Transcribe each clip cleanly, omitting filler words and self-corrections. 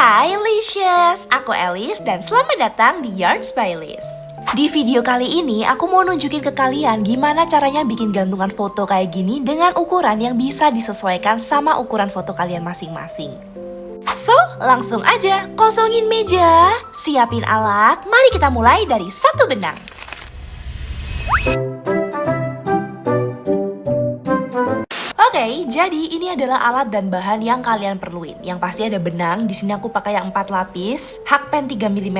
Hai Licious, aku Alice dan selamat datang di Yarns by Liz. Di video kali ini aku mau nunjukin ke kalian gimana caranya bikin gantungan foto kayak gini dengan ukuran yang bisa disesuaikan sama ukuran foto kalian masing-masing. So, langsung aja kosongin meja, siapin alat, mari kita mulai dari satu benang. Oke, jadi ini adalah alat dan bahan yang kalian perluin. Yang pasti ada benang, di sini aku pakai yang 4 lapis, hakpen 3 mm,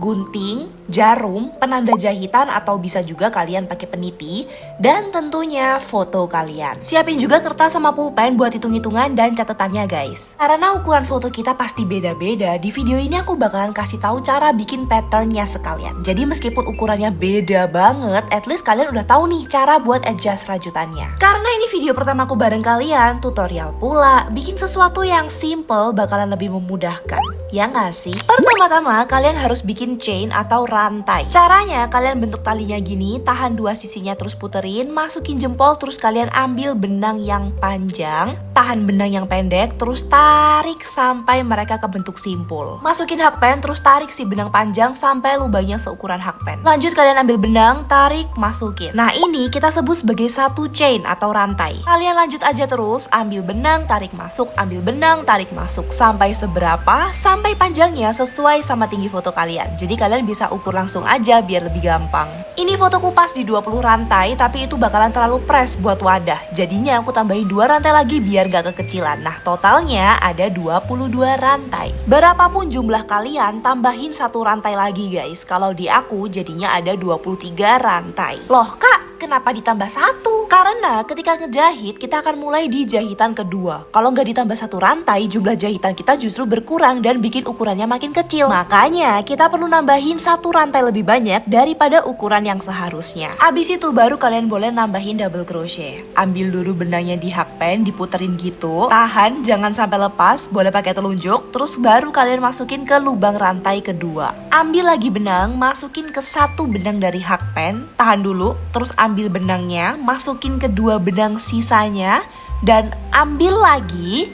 gunting, jarum, penanda jahitan atau bisa juga kalian pakai peniti, dan tentunya foto kalian. Siapin juga kertas sama pulpen buat hitung-hitungan dan catatannya guys. Karena ukuran foto kita pasti beda-beda, di video ini aku bakalan kasih tahu cara bikin patternnya sekalian. Jadi meskipun ukurannya beda banget, at least kalian udah tahu nih cara buat adjust rajutannya. Karena ini video pertama aku bareng kalian, tutorial pula, bikin sesuatu yang simple bakalan lebih memudahkan. Ya nggak sih? Pertama-tama kalian harus bikin chain atau rantai. Caranya kalian bentuk talinya gini, tahan dua sisinya terus puterin, masukin jempol terus kalian ambil benang yang panjang, tahan benang yang pendek, terus tarik sampai mereka kebentuk simpul. Masukin hakpen terus tarik si benang panjang sampai lubangnya seukuran hakpen. Lanjut kalian ambil benang, tarik, masukin. Nah ini kita sebut sebagai satu chain atau rantai. Kalian lanjut aja terus, ambil benang, tarik masuk, ambil benang, tarik masuk. Sampai seberapa? Sampai panjangnya sesuai sama tinggi foto kalian. Jadi kalian bisa ukur langsung aja biar lebih gampang. Ini fotoku pas di 20 rantai, tapi itu bakalan terlalu press buat wadah. Jadinya aku tambahin 2 rantai lagi biar gak kekecilan. Nah totalnya ada 22 rantai. Berapapun jumlah kalian, tambahin 1 rantai lagi guys. Kalau di aku jadinya ada 23 rantai. Loh kak, kenapa ditambah 1? Karena ketika ngejahit, kita akan mulai di jahitan kedua. Kalau nggak ditambah 1 rantai, jumlah jahitan kita justru berkurang dan bikin ukurannya makin kecil. Makanya kita perlu nambahin 1 rantai lebih banyak daripada ukuran yang seharusnya. Abis itu baru kalian boleh nambahin double crochet. Ambil dulu benangnya di hakpen, diputerin gitu. Tahan, jangan sampai lepas, boleh pakai telunjuk. Terus baru kalian masukin ke lubang rantai kedua. Ambil lagi benang, masukin ke 1 benang dari hakpen. Tahan dulu, terus ambil benangnya, masukin ke 2 benang sisanya, dan ambil lagi,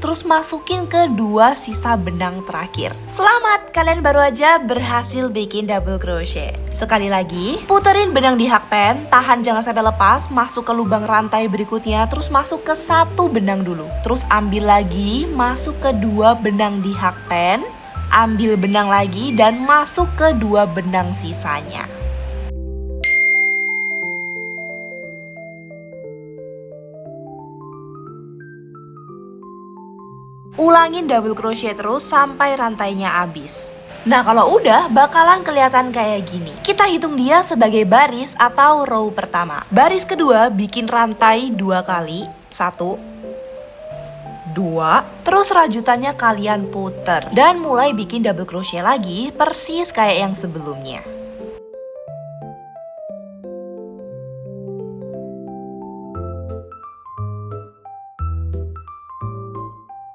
terus masukin ke 2 sisa benang terakhir. Selamat, kalian baru aja berhasil bikin double crochet. Sekali lagi, puterin benang di hakpen, tahan jangan sampai lepas, masuk ke lubang rantai berikutnya, terus masuk ke 1 benang dulu. Terus ambil lagi, masuk ke 2 benang di hakpen, ambil benang lagi, dan masuk ke 2 benang sisanya. Ulangin double crochet terus sampai rantainya habis. Nah kalau udah bakalan kelihatan kayak gini. Kita hitung dia sebagai baris atau row pertama. Baris kedua bikin rantai 2 kali. 1, 2. Terus rajutannya kalian puter. Dan mulai bikin double crochet lagi persis kayak yang sebelumnya.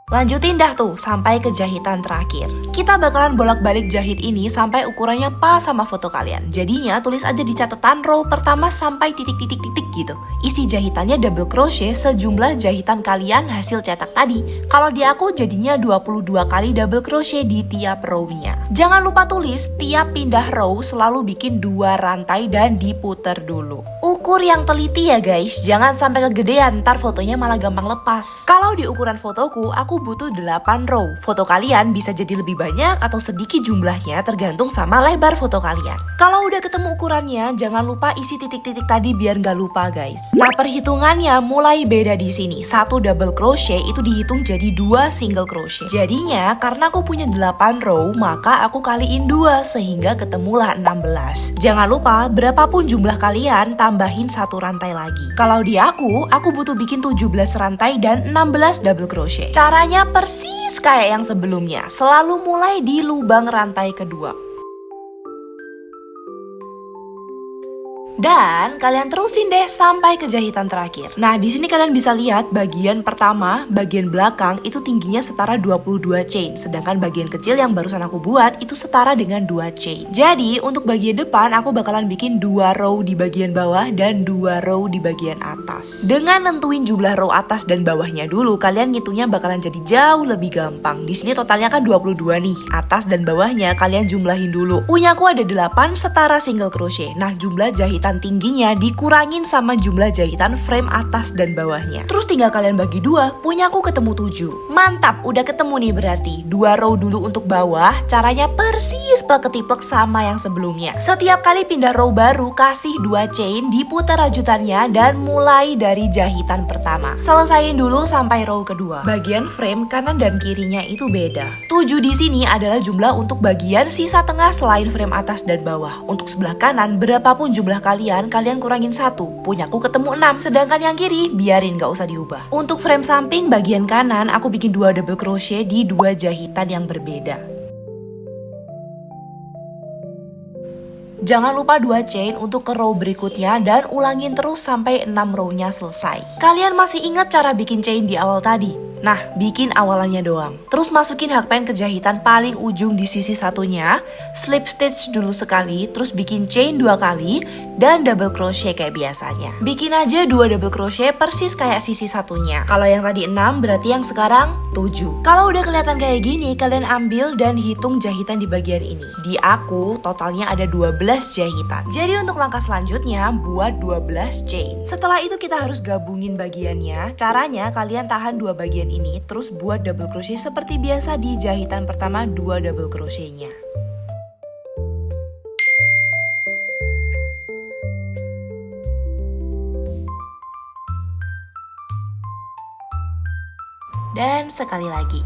Lanjutin dah tuh sampai ke jahitan terakhir. Kita bakalan bolak-balik jahit ini sampai ukurannya pas sama foto kalian. Jadinya tulis aja di catatan row pertama sampai titik-titik-titik gitu. Isi jahitannya double crochet sejumlah jahitan kalian hasil cetak tadi. Kalau di aku jadinya 22 kali double crochet di tiap row-nya. Jangan lupa tulis tiap pindah row selalu bikin 2 rantai dan diputer dulu. Ukur yang teliti ya guys, jangan sampai kegedean, ntar fotonya malah gampang lepas. Kalau di ukuran fotoku, aku butuh 8 row. Foto kalian bisa jadi lebih banyak atau sedikit jumlahnya tergantung sama lebar foto kalian. Kalau udah ketemu ukurannya, jangan lupa isi titik-titik tadi biar nggak lupa guys. Nah perhitungannya mulai beda di sini. 1 double crochet itu dihitung jadi 2 single crochet. Jadinya karena aku punya 8 row, maka aku kaliin 2 sehingga ketemulah 16. Jangan lupa berapapun jumlah kalian, tambahin 1 rantai lagi. Kalau di aku butuh bikin 17 rantai dan 16 double crochet. Caranya persis kayak yang sebelumnya, selalu mulai di lubang rantai kedua. Dan kalian terusin deh sampai ke jahitan terakhir. Nah, di sini kalian bisa lihat bagian pertama, bagian belakang itu tingginya setara 22 chain. Sedangkan bagian kecil yang barusan aku buat itu setara dengan 2 chain. Jadi, untuk bagian depan aku bakalan bikin 2 row di bagian bawah dan 2 row di bagian atas. Dengan nentuin jumlah row atas dan bawahnya dulu, kalian ngitungnya bakalan jadi jauh lebih gampang. Di sini totalnya kan 22 nih. Atas dan bawahnya kalian jumlahin dulu. Punyaku ada 8 setara single crochet. Nah, jumlah jahitan tingginya dikurangin sama jumlah jahitan frame atas dan bawahnya. Terus tinggal kalian bagi 2, punyaku ketemu 7. Mantap, udah ketemu nih berarti. 2 row dulu untuk bawah, caranya persis plek-ketiplek sama yang sebelumnya. Setiap kali pindah row baru, kasih 2 chain, diputar rajutannya dan mulai dari jahitan pertama. Selesain dulu sampai row kedua. Bagian frame kanan dan kirinya itu beda. 7 di sini adalah jumlah untuk bagian sisa tengah selain frame atas dan bawah. Untuk sebelah kanan, berapapun jumlah kalian kurangin 1. Punyaku ketemu 6, sedangkan yang kiri biarin gak usah diubah. Untuk frame samping bagian kanan, aku bikin 2 double crochet di 2 jahitan yang berbeda. Jangan lupa 2 chain untuk ke row berikutnya dan ulangin terus sampai 6 row-nya selesai. Kalian masih ingat cara bikin chain di awal tadi? Nah, bikin awalannya doang. Terus masukin hakpen ke jahitan paling ujung di sisi satunya, slip stitch dulu sekali, terus bikin chain 2 kali, dan double crochet kayak biasanya. Bikin aja 2 double crochet persis kayak sisi satunya. Kalau yang tadi 6, berarti yang sekarang 7. Kalau udah kelihatan kayak gini, kalian ambil dan hitung jahitan di bagian ini. Di aku, totalnya ada 12 jahitan. Jadi untuk langkah selanjutnya, buat 12 chain. Setelah itu kita harus gabungin bagiannya. Caranya, kalian tahan 2 bagian ini, terus buat double crochet seperti biasa di jahitan pertama 2 double crochetnya. Dan sekali lagi.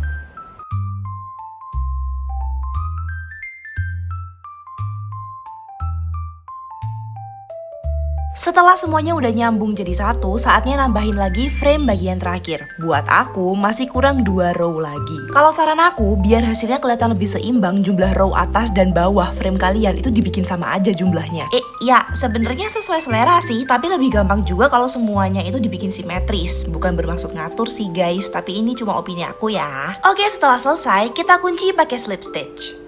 Setelah semuanya udah nyambung jadi satu, saatnya nambahin lagi frame bagian terakhir. Buat aku, masih kurang 2 row lagi. Kalau saran aku, biar hasilnya kelihatan lebih seimbang, jumlah row atas dan bawah frame kalian itu dibikin sama aja jumlahnya. Ya, sebenarnya sesuai selera sih, tapi lebih gampang juga kalau semuanya itu dibikin simetris. Bukan bermaksud ngatur sih guys, tapi ini cuma opini aku ya. Oke, setelah selesai, kita kunci pakai slip stitch.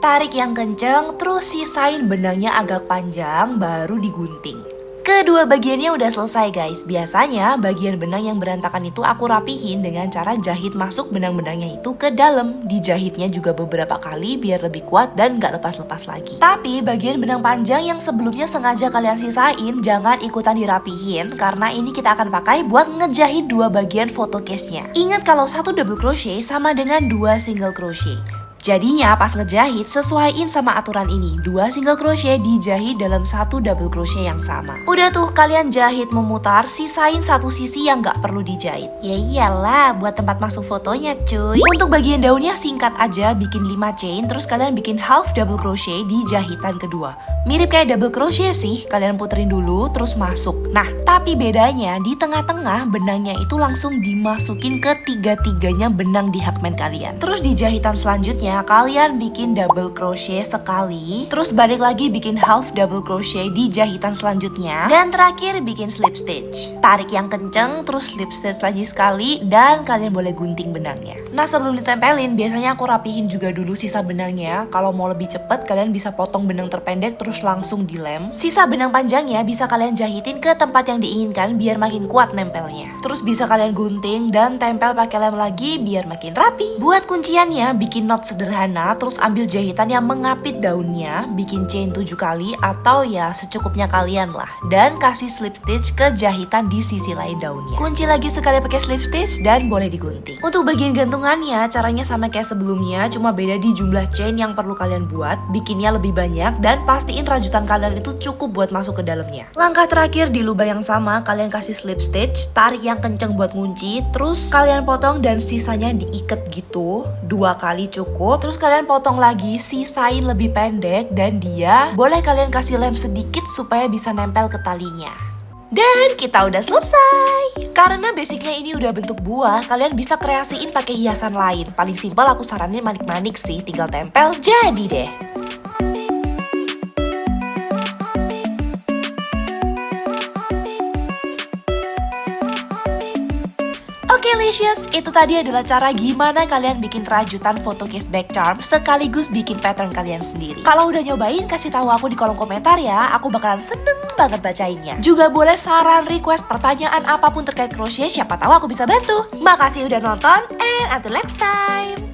Tarik yang kenceng, terus sisain benangnya agak panjang, baru digunting. Kedua bagiannya udah selesai guys. Biasanya bagian benang yang berantakan itu aku rapihin dengan cara jahit masuk benang-benangnya itu ke dalam. Dijahitnya juga beberapa kali biar lebih kuat dan gak lepas-lepas lagi. Tapi bagian benang panjang yang sebelumnya sengaja kalian sisain, jangan ikutan dirapihin, karena ini kita akan pakai buat ngejahit 2 bagian photo case-nya. Ingat kalau 1 double crochet sama dengan 2 single crochet. Jadinya pas ngejahit sesuaiin sama aturan ini. 2 single crochet dijahit dalam 1 double crochet yang sama. Udah tuh kalian jahit memutar, sisain satu sisi yang gak perlu dijahit. Ya iyalah, buat tempat masuk fotonya cuy. Untuk bagian daunnya singkat aja, bikin 5 chain, terus kalian bikin half double crochet di jahitan kedua. Mirip kayak double crochet sih, kalian puterin dulu terus masuk. Nah, tapi bedanya di tengah-tengah benangnya itu langsung dimasukin ke tiga-tiganya benang di hakmen kalian. Terus di jahitan selanjutnya kalian bikin double crochet sekali, terus balik lagi bikin half double crochet di jahitan selanjutnya, dan terakhir bikin slip stitch. Tarik yang kenceng, terus slip stitch lagi sekali, dan kalian boleh gunting benangnya. Nah, sebelum ditempelin, biasanya aku rapihin juga dulu sisa benangnya. Kalau mau lebih cepet, kalian bisa potong benang terpendek terus langsung dilem. Sisa benang panjangnya bisa kalian jahitin ke tempat yang diinginkan biar makin kuat nempelnya. Terus bisa kalian gunting dan tempel pakai lem lagi biar makin rapi. Buat kunciannya, bikin knot sederhana, terus ambil jahitan yang mengapit daunnya, bikin chain 7 kali atau ya secukupnya kalian lah, dan kasih slip stitch ke jahitan di sisi lain daunnya. Kunci lagi sekali pakai slip stitch dan boleh digunting. Untuk bagian gantungannya, caranya sama kayak sebelumnya, cuma beda di jumlah chain yang perlu kalian buat. Bikinnya lebih banyak dan pastiin rajutan kalian itu cukup buat masuk ke dalamnya. Langkah terakhir di lubang yang sama, kalian kasih slip stitch, tarik yang kenceng buat ngunci, terus kalian potong dan sisanya diikat gitu 2 kali cukup. Terus kalian potong lagi, sisain lebih pendek, dan dia boleh kalian kasih lem sedikit supaya bisa nempel ke talinya. Dan kita udah selesai. Karena basicnya ini udah bentuk buah, kalian bisa kreasiin pakai hiasan lain. Paling simpel aku saranin manik-manik sih, tinggal tempel jadi deh. delicious! Itu tadi adalah cara gimana kalian bikin rajutan foto case back charm sekaligus bikin pattern kalian sendiri. Kalau udah nyobain, kasih tahu aku di kolom komentar ya. Aku bakalan seneng banget bacainnya. Juga boleh saran, request, pertanyaan apapun terkait crochet, siapa tahu aku bisa bantu. Makasih udah nonton, and until next time!